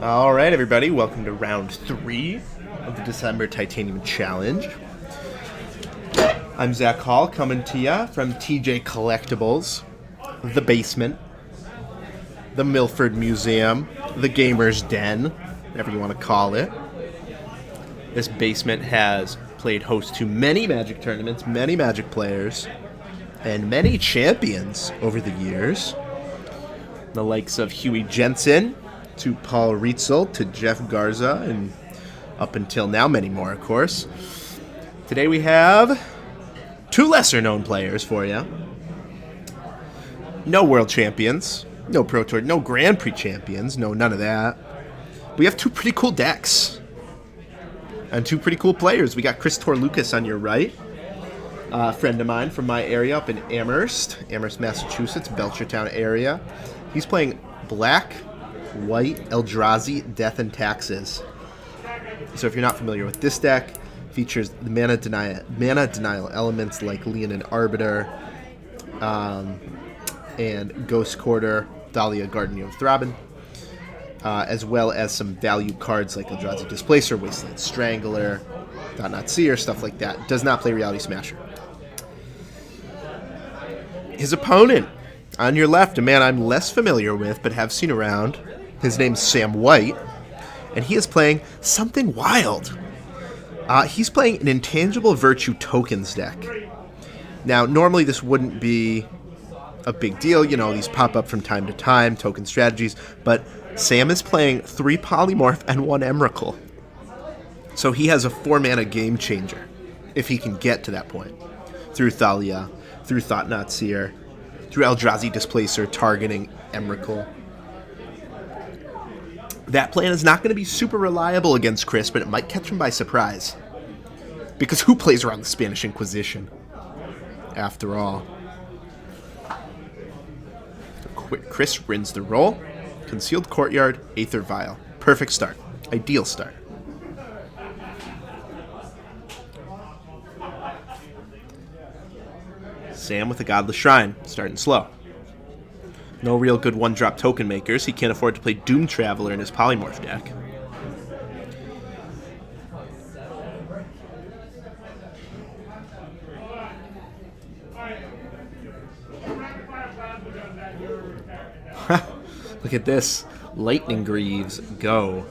All right, everybody, welcome to round 3 of the December Titanium Challenge. I'm Zack Hall, coming to you from TJ Collectibles, the basement, the Milford Museum, the Gamer's Den, whatever you want to call it. This basement has played host to many Magic tournaments, many Magic players, and many champions over the years. The likes of Huey Jensen, to Paul Rietzel, to Jeff Garza, and up until now, many more, of course. Today we have 2 lesser-known players for you. No world champions, no Pro Tour, no Grand Prix champions, no, none of that. We have 2 pretty cool decks. And 2 pretty cool players. We got Chris Tourloukis on your right, a friend of mine from my area up in Amherst, Massachusetts, Belchertown area. He's playing black, white, Eldrazi, Death and Taxes. So if you're not familiar with this deck, features the mana denial elements like Leonin Arbiter and Ghost Quarter, Dahlia, Guardian of Thraben, as well as some value cards like Eldrazi Displacer, Wasteland Strangler, Thought-Knot Seer, stuff like that. Does not play Reality Smasher. His opponent, on your left, a man I'm less familiar with but have seen around. His name's Sam White, and he is playing something wild. He's playing an Intangible Virtue Tokens deck. Now, normally this wouldn't be a big deal. You know, these pop up from time to time, token strategies, but Sam is playing 3 Polymorph and 1 Emrakul. So he has a 4-mana game changer, if he can get to that point. Through Thalia, through Thought-Knot Seer, through Eldrazi Displacer targeting Emrakul. That plan is not going to be super reliable against Chris, but it might catch him by surprise. Because who plays around the Spanish Inquisition? After all. Chris wins the roll. Concealed Courtyard, Aether Vial. Perfect start. Ideal start. Sam with a Godless Shrine, starting slow. No real good 1-drop token makers. He can't afford to play Doom Traveler in his Polymorph deck. Look at this. Lightning Greaves, go.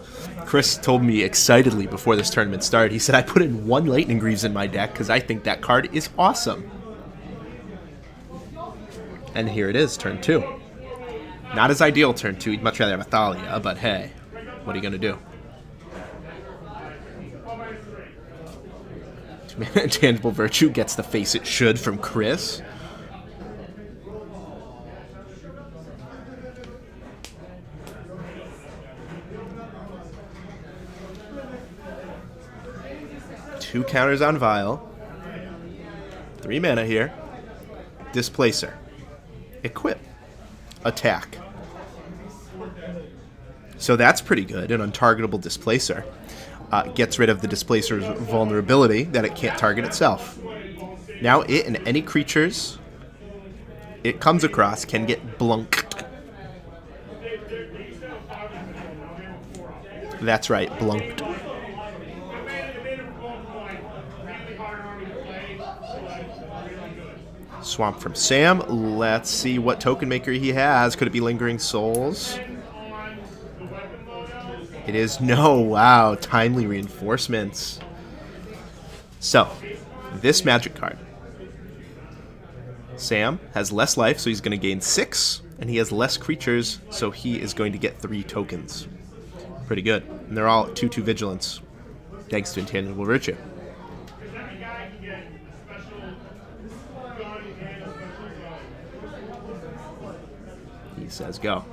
Chris told me excitedly before this tournament started, he said, I put in 1 Lightning Greaves in my deck because I think that card is awesome. And here it is, turn 2. Not his ideal turn 2. He'd much rather have a Thalia, but hey, what are you going to do? Intangible Virtue gets the face it should from Chris. Two counters on Vial. 3 mana here. Displacer. Equip. Attack. So that's pretty good. An untargetable Displacer. Gets rid of the Displacer's vulnerability that it can't target itself. Now it and any creatures it comes across can get blunked. That's right, blunked. Swamp from Sam. Let's see what token maker he has. Could it be Lingering Souls? It is no. Wow. Timely Reinforcements. So, this magic card. Sam has less life, so he's going to gain 6. And he has less creatures, so he is going to get 3 tokens. Pretty good. And they're all 2/2 Vigilance. Thanks to Intangible Virtue. He says go.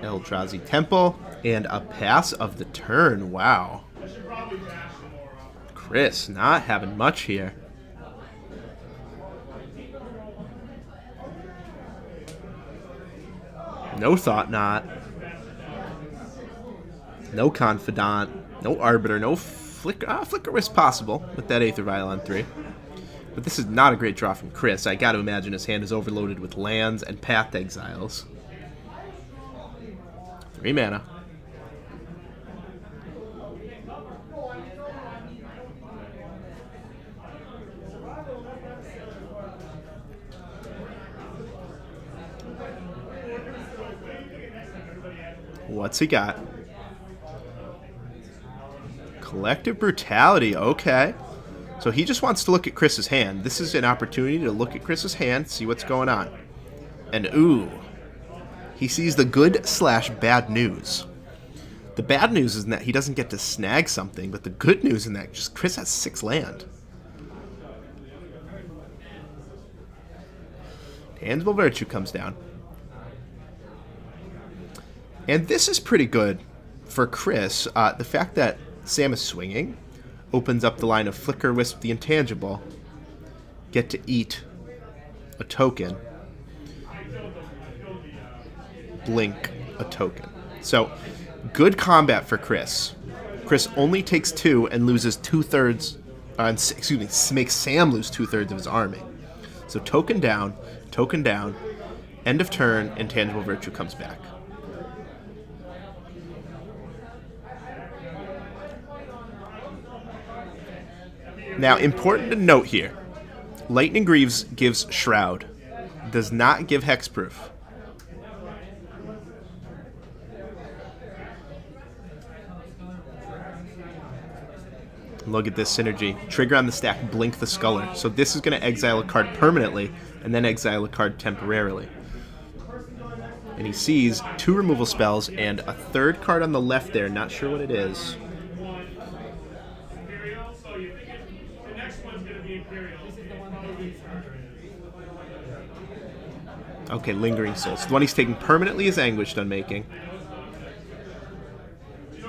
Eldrazi Temple and a pass of the turn. Wow. Chris not having much here. No Thought-Knot. No Confidant. No Arbiter. No Flicker. Flicker was possible with that Aether Vial on 3. But this is not a great draw from Chris. I gotta imagine his hand is overloaded with lands and path exiles. 3 mana. What's he got? Collective Brutality, okay. So he just wants to look at Chris's hand. This is an opportunity to look at Chris's hand, see what's going on. And ooh, he sees the good/bad news. The bad news is that he doesn't get to snag something, but the good news in that just Chris has 6 land. Tangible Virtue comes down. And this is pretty good for Chris. The fact that Sam is swinging opens up the line of Flicker, Wisp the Intangible, get to eat a token, blink a token. So, good combat for Chris. Chris only takes 2 and loses 2/3, makes Sam lose 2/3 of his army. So token down, end of turn, Intangible Virtue comes back. Now, important to note here, Lightning Greaves gives Shroud, does not give Hexproof. Look at this synergy. Trigger on the stack, blink the Sculler. So this is going to exile a card permanently, and then exile a card temporarily. And he sees 2 removal spells and a 3rd card on the left there, not sure what it is. Okay, Lingering Souls. The one he's taking permanently is Anguished Unmaking.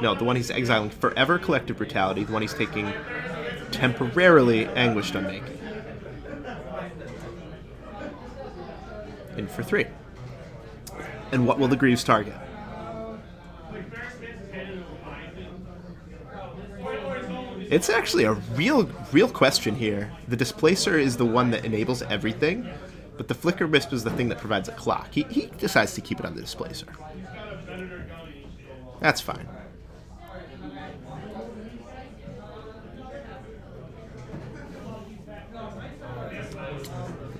No, the one he's exiling forever, Collective Brutality. The one he's taking temporarily, Anguished Unmaking. In for 3. And what will the Greaves target? It's actually a real question here. The Displacer is the one that enables everything, but the Flicker Wisp is the thing that provides a clock. He decides to keep it on the Displacer. That's fine.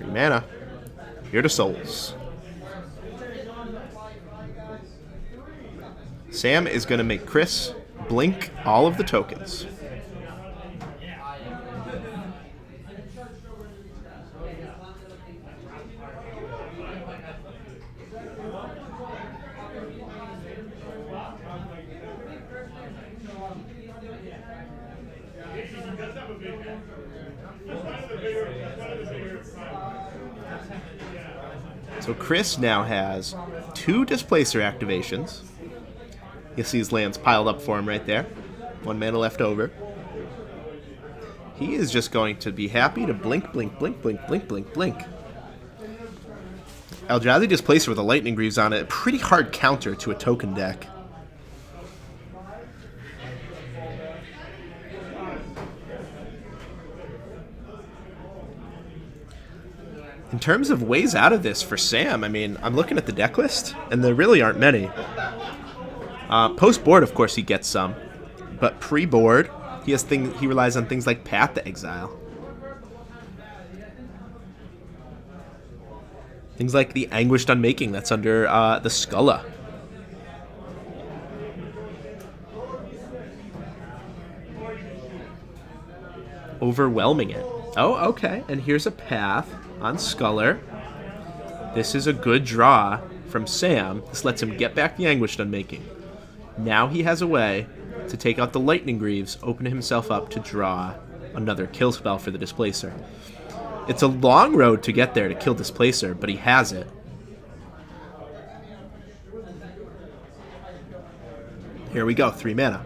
Mana. Here to Souls. Sam is going to make Chris blink all of the tokens. So Chris now has 2 Displacer activations. You'll see his lands piled up for him right there. 1 mana left over. He is just going to be happy to blink, blink, blink, blink, blink, blink, blink. Eldrazi Displacer with a Lightning Greaves on it. A pretty hard counter to a token deck. In terms of ways out of this for Sam, I mean, I'm looking at the deck list, and there really aren't many. Post-board, of course, he gets some. But pre-board, he relies on things like Path to Exile. Things like the Anguished Unmaking that's under the Skulla. Overwhelming it. Oh, okay. And here's a Path on Sculler. This is a good draw from Sam. This lets him get back the Anguished Unmaking. Now he has a way to take out the Lightning Greaves, open himself up to draw another kill spell for the Displacer. It's a long road to get there to kill Displacer, but he has it. Here we go, 3 mana.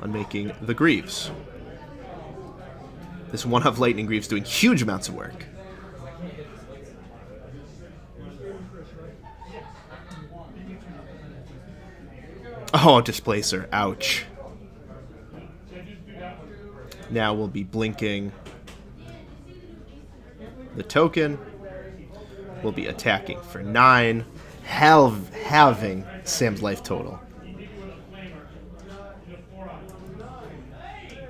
Unmaking the Greaves. This one of Lightning Greaves doing huge amounts of work. Oh, Displacer. Ouch. Now we'll be blinking The token will be attacking for 9, halving Sam's life total.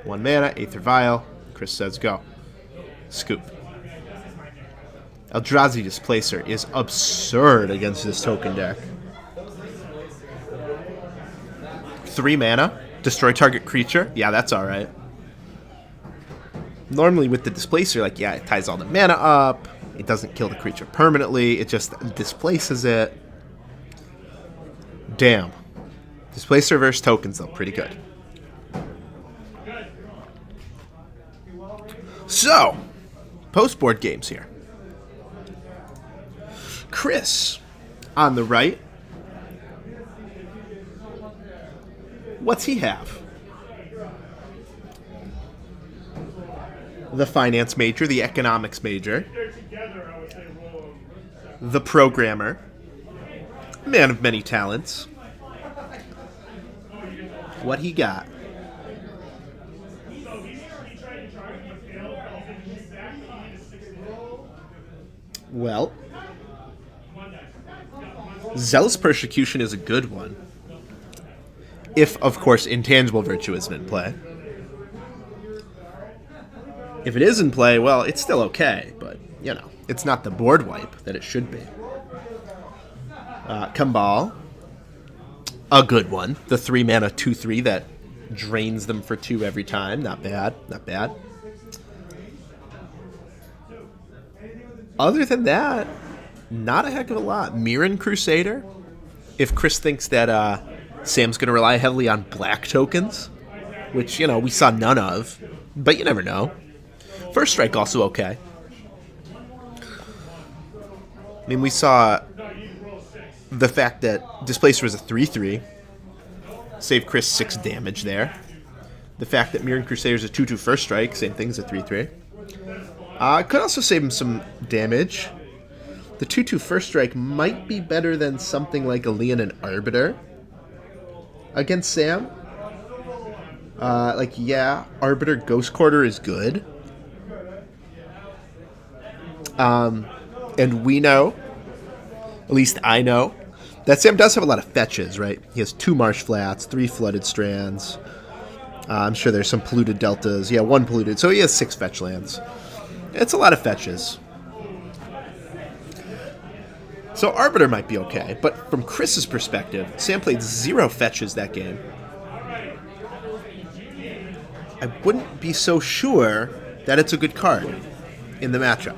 1 mana, Aether Vial. Chris says go. Scoop. Eldrazi Displacer is absurd against this token deck. 3 mana, destroy target creature. Yeah, that's alright. Normally with the Displacer, like, yeah, it ties all the mana up. It doesn't kill the creature permanently. It just displaces it. Damn. Displacer versus tokens, though. Pretty good. So, post-board games here. Chris, on the right. What's he have? The finance major, the economics major, the programmer, man of many talents. What he got? Well, Zealous Persecution is a good one. If, of course, Intangible Virtue isn't in play. If it is in play, well, it's still okay, but, you know, it's not the board wipe that it should be. Kambal, a good one. The 3 mana 2/3 that drains them for 2 every time. Not bad, not bad. Other than that, not a heck of a lot. Mirren Crusader, if Chris thinks that Sam's going to rely heavily on black tokens, which, you know, we saw none of, but you never know. First Strike also okay. I mean, we saw the fact that Displacer was a 3/3, saved Chris 6 damage there. The fact that Mirren Crusader is a 2/2 First Strike, same thing as a 3/3. Could also save him some damage. The 2/2 First Strike might be better than something like a Leonin Arbiter against Sam. Yeah, Arbiter Ghost Quarter is good. And we know, at least I know, that Sam does have a lot of fetches, right? He has 2 Marsh Flats, 3 Flooded Strands. I'm sure there's some polluted deltas. Yeah, 1 polluted. So he has 6 fetch lands. It's a lot of fetches. So Arbiter might be okay, but from Chris's perspective, Sam played 0 fetches that game. I wouldn't be so sure that it's a good card in the matchup.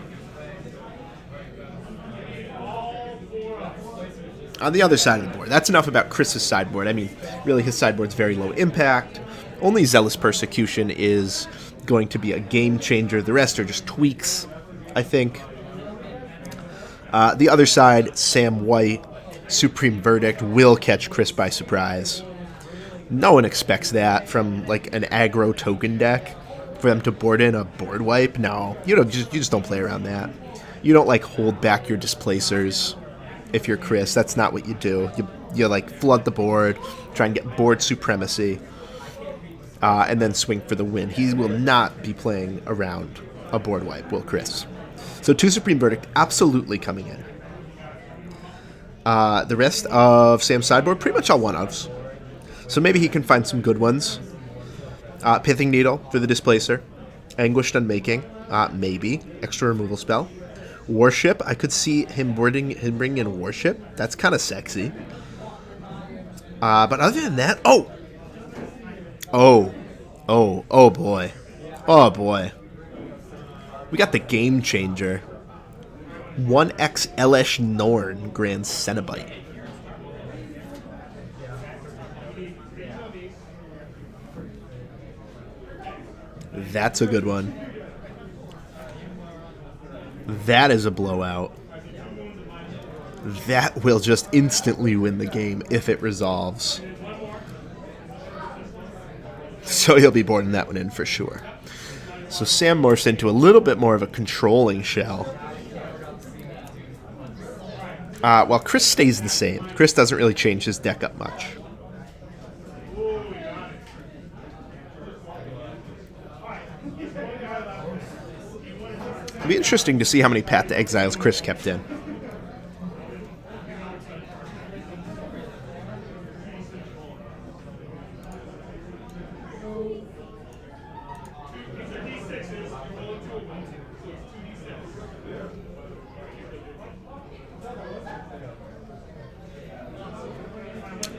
On the other side of the board, that's enough about Chris's sideboard. I mean, really, his sideboard's very low impact. Only Zealous Persecution is going to be a game changer. The rest are just tweaks, I think. The other side, Sam White, Supreme Verdict will catch Chris by surprise. No one expects that from like an aggro token deck, for them to board in a board wipe. No, you just don't play around that. You don't like hold back your displacers. If you're Chris, that's not what you do. You like flood the board, try and get board supremacy, and then swing for the win. He will not be playing around a board wipe, will Chris? So 2 Supreme Verdict absolutely coming in. The rest of Sam's sideboard, pretty much all one-ofs. So maybe he can find some good ones. Pithing Needle for the Displacer. Anguished Unmaking, maybe. Extra removal spell. Warship, I could see him bringing in Warship. That's kind of sexy. But other than that, oh boy. Oh boy. We got the game changer. 1x Elesh Norn Grand Cenobite. That's a good one. That is a blowout. That will just instantly win the game if it resolves. So he'll be boarding that one in for sure. So Sam morphs into a little bit more of a controlling shell. While Chris stays the same. Chris doesn't really change his deck up much. It'll be interesting to see how many Path to Exiles Chris kept in.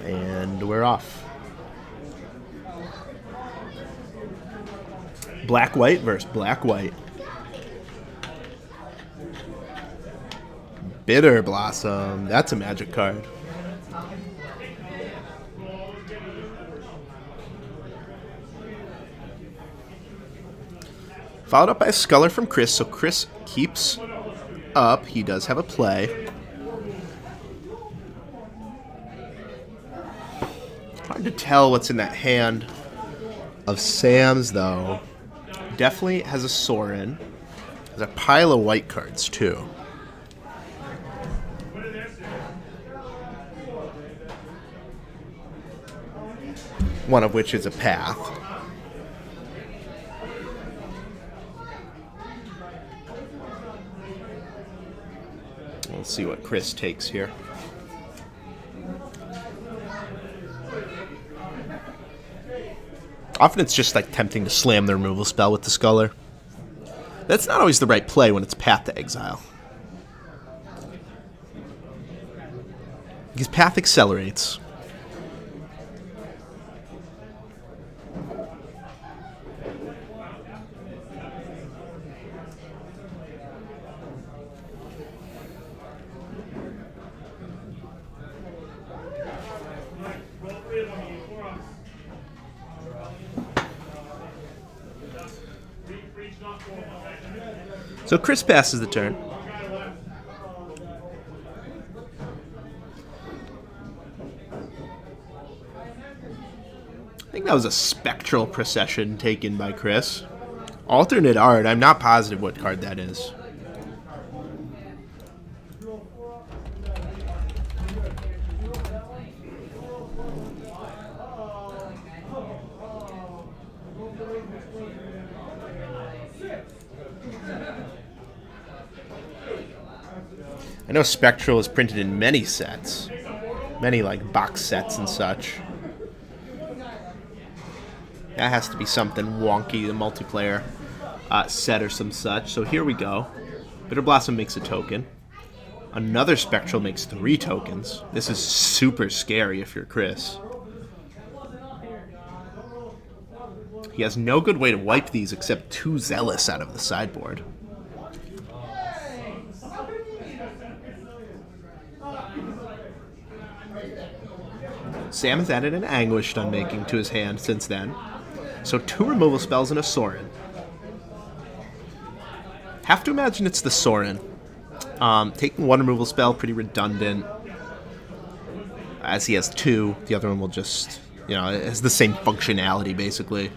And we're off. Black-white versus black-white. Bitter Blossom. That's a Magic card. Followed up by a Sculler from Chris, so Chris keeps up. He does have a play. Hard to tell what's in that hand of Sam's, though. Definitely has a Sorin. Has a pile of white cards, too. One of which is a Path. Let's see what Chris takes here. Often it's just like tempting to slam the removal spell with the Sculler. That's not always the right play when it's Path to Exile. Because Path accelerates. So Chris passes the turn. I think that was a Spectral Procession taken by Chris. Alternate art, I'm not positive what card that is. I know Spectral is printed in many sets. Many, like, box sets and such. That has to be something wonky, the multiplayer set or some such. So here we go. Bitter Blossom makes a token. Another Spectral makes 3 tokens. This is super scary if you're Chris. He has no good way to wipe these except 2 Zealous out of the sideboard. Sam has added an Anguished Unmaking to his hand since then. So 2 removal spells and a Sorin. Have to imagine it's the Sorin. Taking 1 removal spell, pretty redundant. As he has 2, the other one will just, it has the same functionality, basically.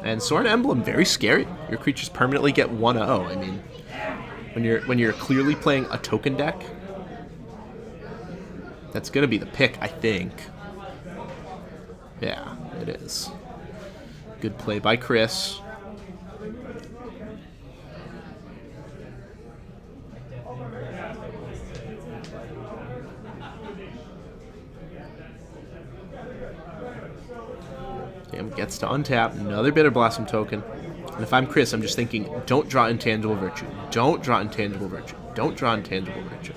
And Sorin Emblem, very scary. Your creatures permanently get 1/0. I mean, when you're clearly playing a token deck, that's gonna be the pick, I think. Yeah, it is. Good play by Chris. Sam gets to untap another Bitter Blossom token. And if I'm Chris, I'm just thinking, don't draw Intangible Virtue. Don't draw Intangible Virtue. Don't draw Intangible Virtue.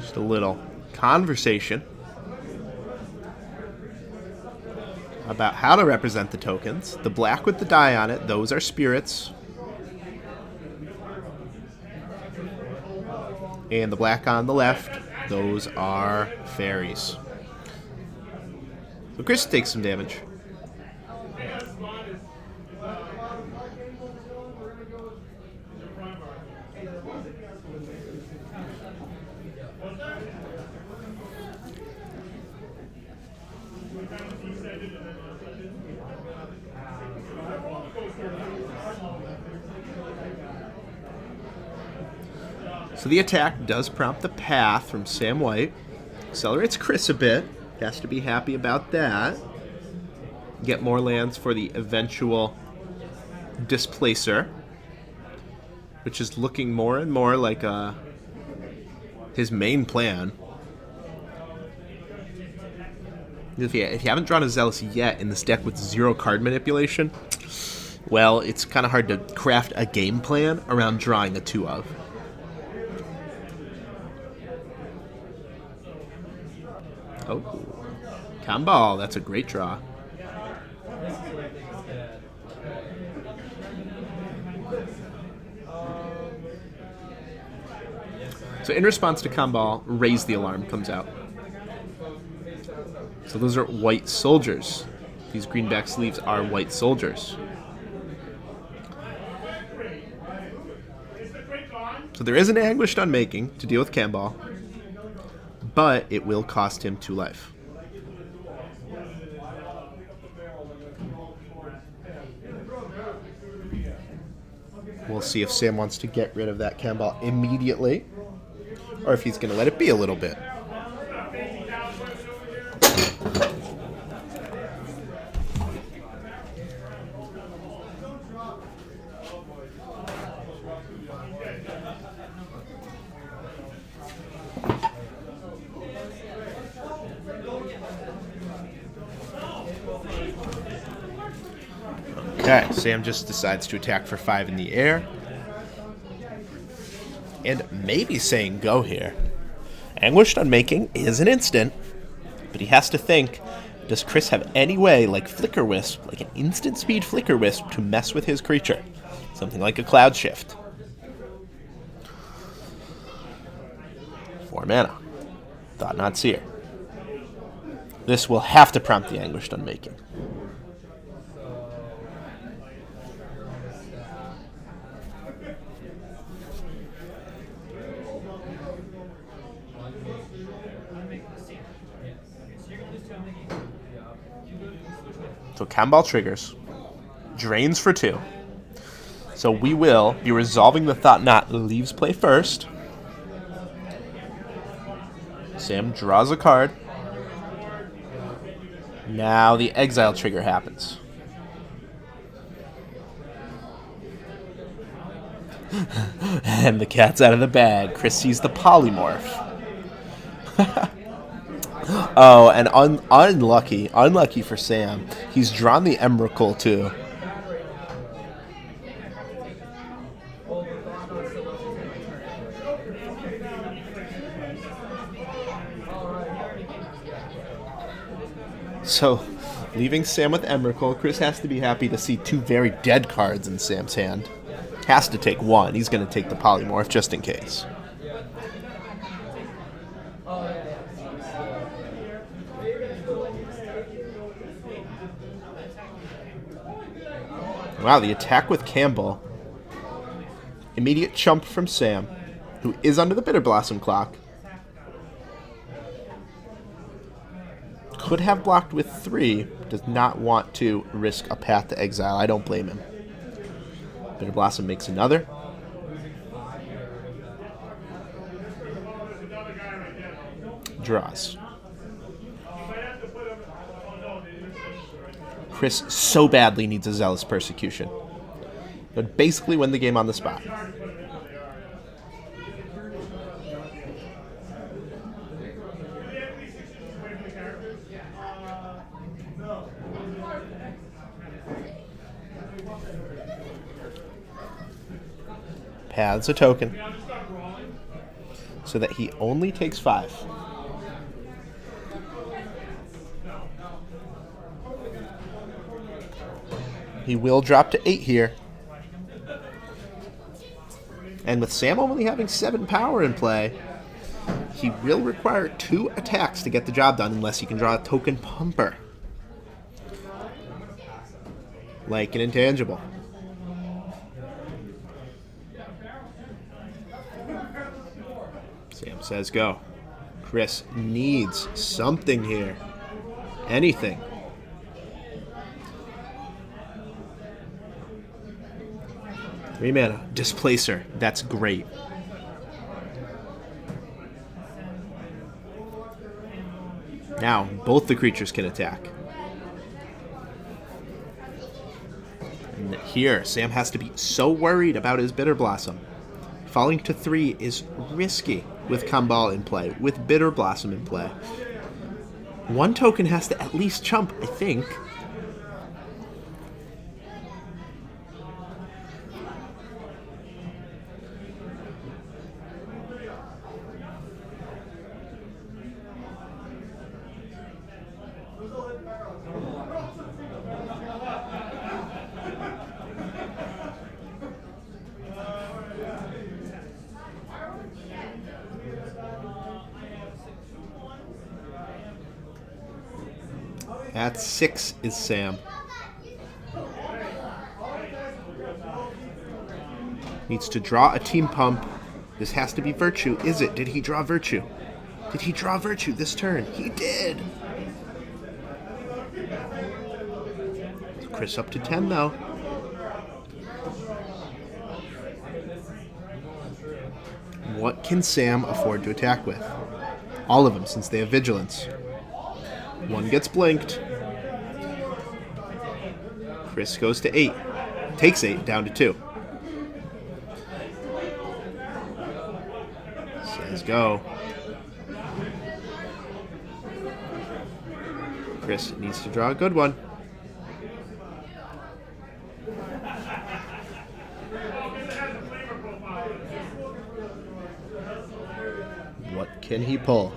Just a little conversation about how to represent the tokens. The black with the die on it, those are spirits. And the black on the left, those are fairies. So Chris takes some damage. So the attack does prompt the path from Sam White. Accelerates Chris a bit. Has to be happy about that. Get more lands for the eventual Displacer, which is looking more and more like his main plan. If you haven't drawn a Zealous yet in this deck with 0 card manipulation, well, it's kind of hard to craft a game plan around drawing a 2 of. Oh, Kambal, that's a great draw. So in response to Kambal, Raise the Alarm comes out. So those are white soldiers. These greenback sleeves are white soldiers. So there is an Anguished Unmaking to deal with Kambal, but it will cost him 2 life. We'll see if Sam wants to get rid of that Kambal immediately, or if he's going to let it be a little bit. Okay, Sam just decides to attack for 5 in the air. And maybe saying go here. Anguished Unmaking is an instant, but he has to think, does Chris have any way, like Flicker Wisp, like an instant speed Flicker Wisp, to mess with his creature? Something like a Cloud Shift. 4 mana. Thought Not Seer. This will have to prompt the Anguished Unmaking. So Kambal triggers, drains for 2. So we will be resolving the Thought Knot. Leaves play first. Sam draws a card. Now the exile trigger happens. And the cat's out of the bag. Chris sees the Polymorph. Oh, and unlucky for Sam, he's drawn the Emrakul too. So, leaving Sam with Emrakul, Chris has to be happy to see 2 very dead cards in Sam's hand. Has to take 1. He's going to take the Polymorph just in case. Wow, the attack with Campbell. Immediate chump from Sam, who is under the Bitter Blossom clock. Could have blocked with 3, does not want to risk a path to exile. I don't blame him. Bitter Blossom makes another. Draws. Chris so badly needs a Zealous Persecution. But basically win the game on the spot. Paths a token so that he only takes 5. He will drop to 8 here. And with Sam only having 7 power in play, he will require 2 attacks to get the job done unless he can draw a token pumper. Like an intangible. Sam says go. Chris needs something here. Anything. Three mana. Displacer. That's great. Now, both the creatures can attack. And here, Sam has to be so worried about his Bitter Blossom. Falling to 3 is risky with Kambal in play, with Bitter Blossom in play. One token has to at least chump, I think. At 6 is Sam. Needs to draw a team pump. This has to be Virtue. Is it? Did he draw Virtue? Did he draw Virtue this turn? He did! Chris up to 10, though. What can Sam afford to attack with? All of them, since they have Vigilance. One gets blinked. Chris goes to 8. Takes 8, down to 2. Says go. Chris needs to draw a good one. What can he pull?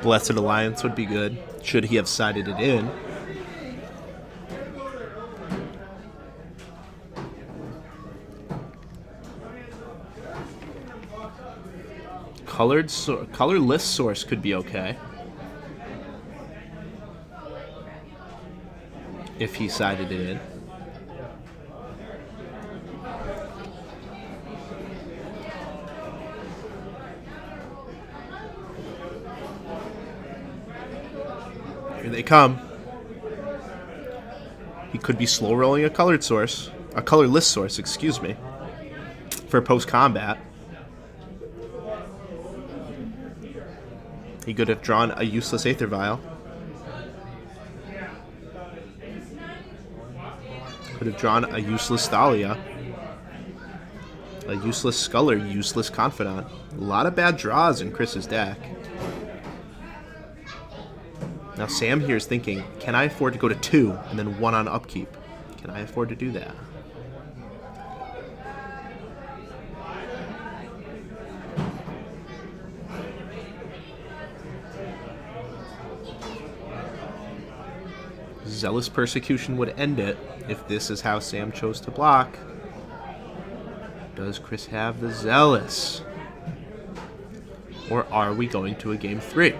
Blessed Alliance would be good, should he have sided it in. Colorless Source could be okay. If he sided it in. Here they come. He could be slow rolling a colorless source, excuse me, for post-combat. He could have drawn a useless Aether Vial. Could have drawn a useless Thalia. A useless Sculler, useless Confidant. A lot of bad draws in Chris's deck. Now Sam here is thinking, can I afford to go to 2 and then 1 on upkeep? Can I afford to do that? Zealous Persecution would end it if this is how Sam chose to block. Does Chris have the Zealous? Or are we going to a game 3?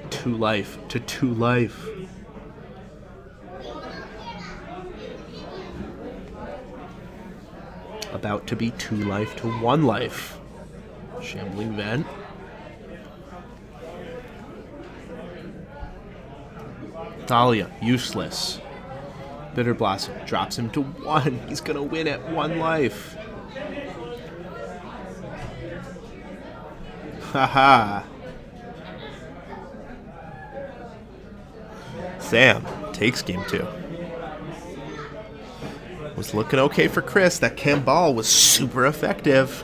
2 life to 2 life. About to be 2 life to 1 life. Shambling Vent. Thalia, useless. Bitter Blossom drops him to 1. He's gonna win at 1 life. Haha. Sam takes game 2. Was looking okay for Chris. That Kambal was super effective.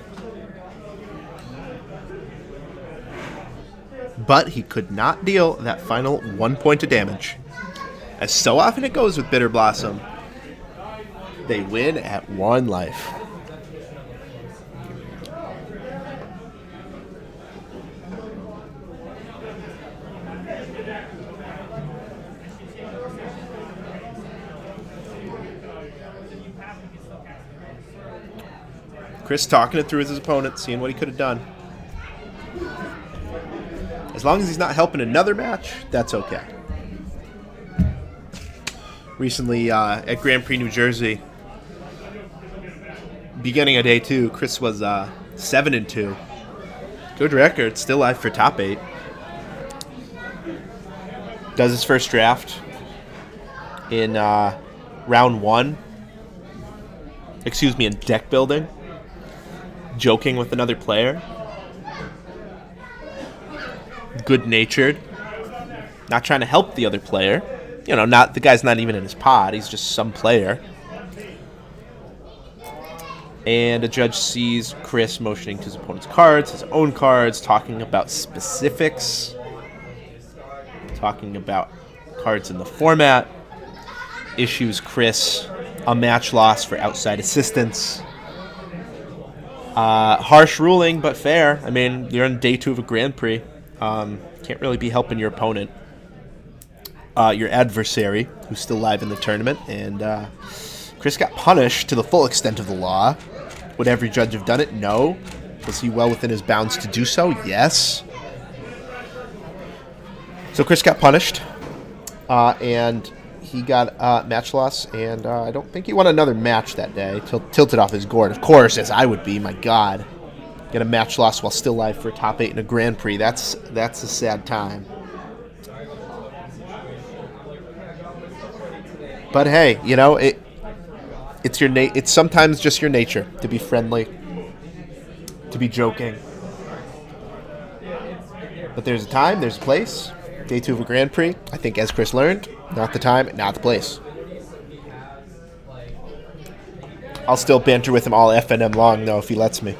But he could not deal that final 1 point of damage. As so often it goes with Bitter Blossom, they win at 1 life. Chris talking it through with his opponent, seeing what he could have done. As long as he's not helping another match, that's okay. Recently, at Grand Prix, New Jersey, beginning of day 2, Chris was 7-2. Good record, still live for top 8. Does his first draft in round 1. Excuse me, in deck building. joking with another player. Good-natured. Not trying to help the other player. You know, not the guy's not even in his pod. He's just some player. And a judge sees Chris motioning to his opponent's cards, his own cards, talking about specifics, talking about cards in the format, issues Chris a match loss for outside assistance. Harsh ruling, but fair. I mean, you're on day 2 of a Grand Prix. Can't really be helping your opponent. Your adversary, who's still live in the tournament, and Chris got punished to the full extent of the law. Would every judge have done it? No. Was he well within his bounds to do so? Yes. So Chris got punished, and he got match loss, and I don't think he won another match that day. Tilted off his gourd, of course, as I would be. My God, get a match loss while still live for a top 8 in a Grand Prix. That's a sad time. But hey, you know it's sometimes just your nature to be friendly, to be joking. But there's a time, there's a place. Day 2 of a Grand Prix. I think, as Chris learned, not the time, not the place. I'll still banter with him all FNM long, though, if he lets me.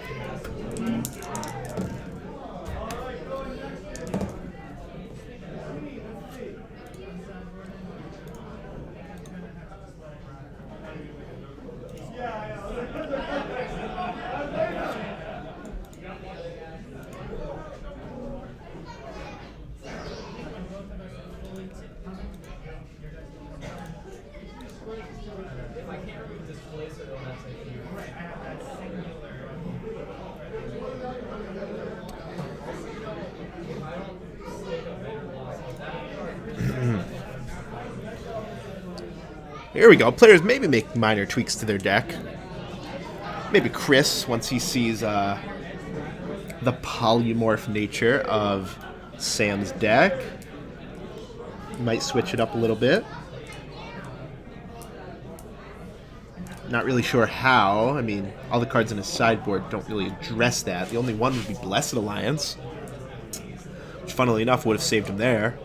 Here we go. Players maybe make minor tweaks to their deck. Maybe Chris, once he sees the polymorph nature of Sam's deck, might switch it up a little bit. Not really sure how. I mean, all the cards in his sideboard don't really address that. The only one would be Blessed Alliance, which, funnily enough, would have saved him there.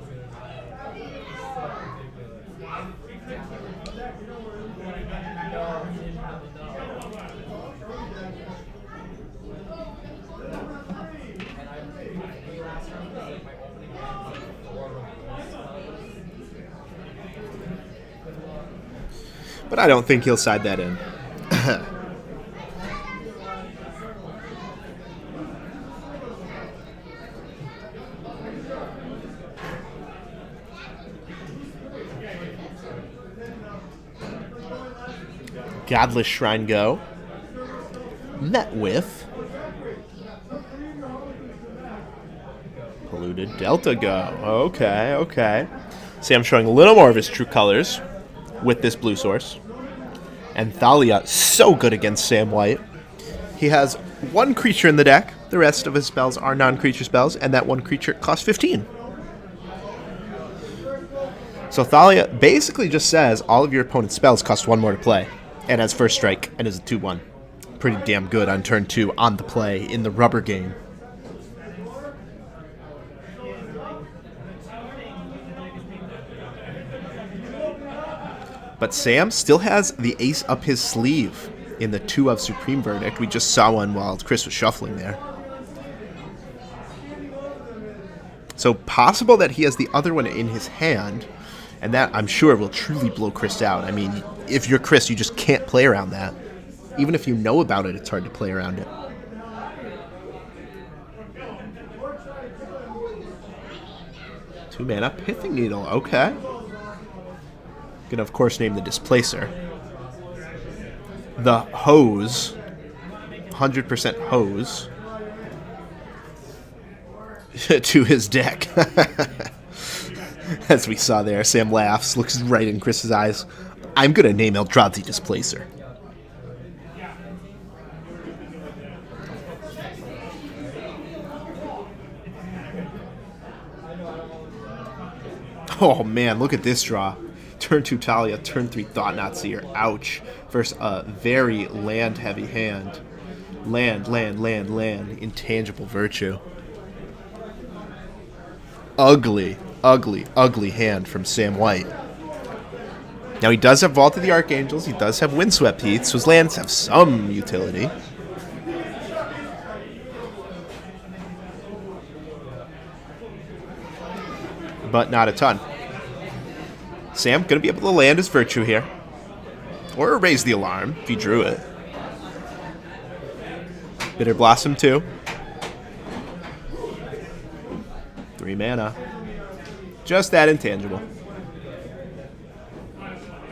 But I don't think he'll side that in. Godless Shrine go. Met with Polluted Delta go. Okay. Sam showing a little more of his true colors with this blue source. And Thalia, so good against Sam White. He has one creature in the deck. The rest of his spells are non-creature spells, and that one creature costs 15. So Thalia basically just says all of your opponent's spells cost 1 more to play, and has first strike, and is a 2/1. Pretty damn good on turn 2 on the play in the rubber game. But Sam still has the ace up his sleeve in the 2 of Supreme Verdict. We just saw one while Chris was shuffling there. So possible that he has the other one in his hand, and that, I'm sure, will truly blow Chris out. I mean, if you're Chris, you just can't play around that. Even if you know about it, it's hard to play around it. Two mana Pithing Needle, okay. Gonna, of course, name the Displacer. The Hose, 100% Hose, to his deck. As we saw there, Sam laughs, looks right in Chris's eyes. I'm gonna name Eldrazi Displacer. Oh man, look at this draw. Turn 2 Talia, turn 3 Thought-Knot Seer. Ouch. Versus a very land-heavy hand. Land, land, land, land. Intangible virtue. Ugly, ugly, ugly hand from Sam White. Now, he does have Vault of the Archangels. He does have Windswept Heath, so his lands have some utility. But not a ton. Sam going to be able to land his virtue here. Or raise the alarm if he drew it. Bitter Blossom, too. 3 mana. Just that intangible.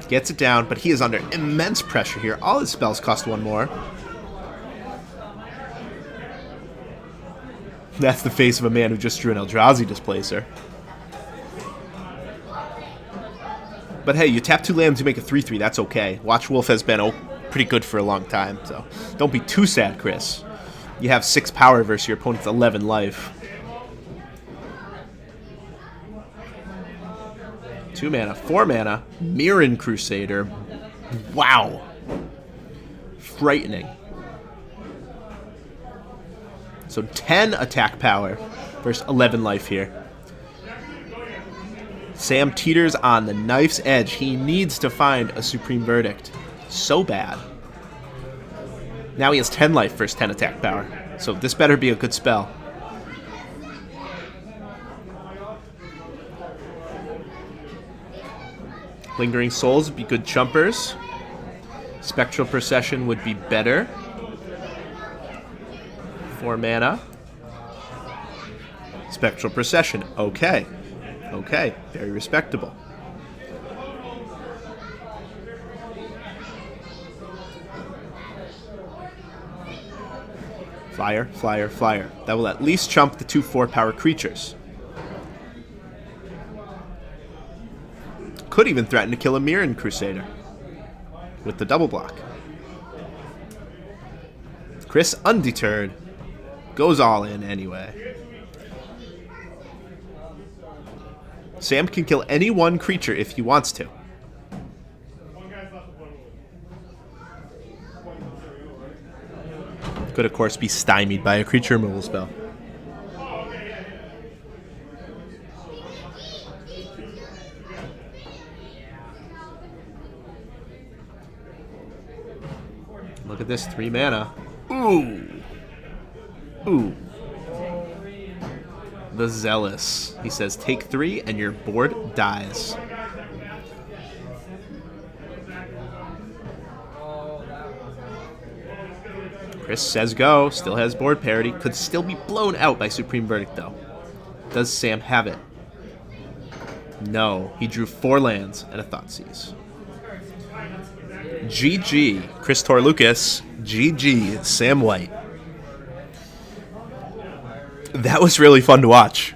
Gets it down, but he is under immense pressure here. All his spells cost 1 more. That's the face of a man who just drew an Eldrazi Displacer. But hey, you tap 2 lands, you make a 3/3. That's okay. Watch Wolf has been pretty good for a long time, so don't be too sad, Chris. You have 6 power versus your opponent's 11 life. 2 mana, 4 mana, Mirren Crusader. Wow. Frightening. So 10 attack power versus 11 life here. Sam teeters on the knife's edge. He needs to find a Supreme Verdict. So bad. Now he has 10 life versus 10 attack power. So this better be a good spell. Lingering Souls would be good chumpers. Spectral Procession would be better. 4 mana. Spectral Procession. Okay. Okay. Very respectable. Flyer, flyer, flyer. That will at least chump the 2 4-power creatures. Could even threaten to kill a Mirren Crusader with the double block. Chris, undeterred, goes all in anyway. Sam can kill any 1 creature if he wants to. Could, of course, be stymied by a creature removal spell. Look at this, 3 mana. Ooh. Ooh. The Zealous. He says, take 3 and your board dies. Chris says go. Still has board parity. Could still be blown out by Supreme Verdict, though. Does Sam have it? No. He drew 4 lands and a Thoughtseize. GG, Chris Tourloukis. GG, Sam White. That was really fun to watch.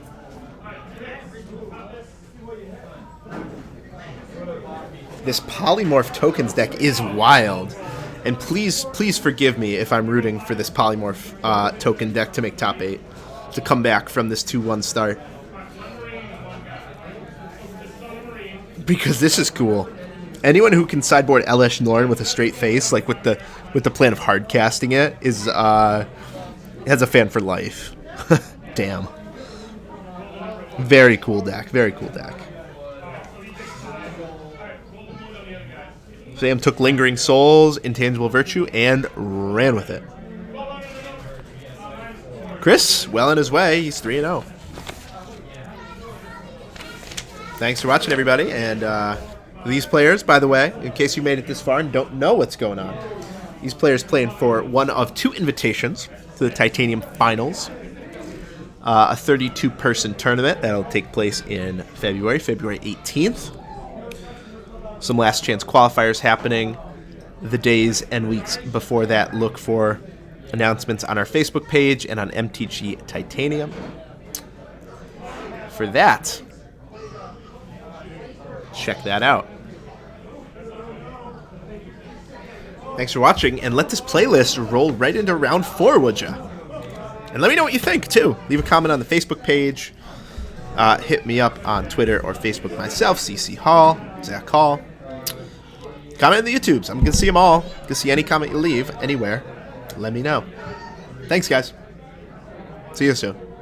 This Polymorph tokens deck is wild. And please forgive me if I'm rooting for this Polymorph token deck to make top 8. To come back from this 2-1 start. Because this is cool. Anyone who can sideboard Elesh Norn with a straight face, like with the plan of hard casting it, is has a fan for life. Damn. Very cool deck. Very cool deck. Sam took Lingering Souls, Intangible Virtue, and ran with it. Chris, well on his way. He's 3-0. Thanks for watching, everybody. And these players, by the way, in case you made it this far and don't know what's going on, these players playing for one of 2 invitations to the Titanium Finals. A 32-person tournament that'll take place in February 18th. Some last chance qualifiers happening the days and weeks before that. Look for announcements on our Facebook page and on MTG Titanium. For that, check that out. Thanks for watching, and let this playlist roll right into round 4, would ya? And let me know what you think, too. Leave a comment on the Facebook page. Hit me up on Twitter or Facebook myself, CC Hall, Zack Hall. Comment in the YouTubes. I'm going to see them all. You can see any comment you leave anywhere. let me know. Thanks, guys. See you soon.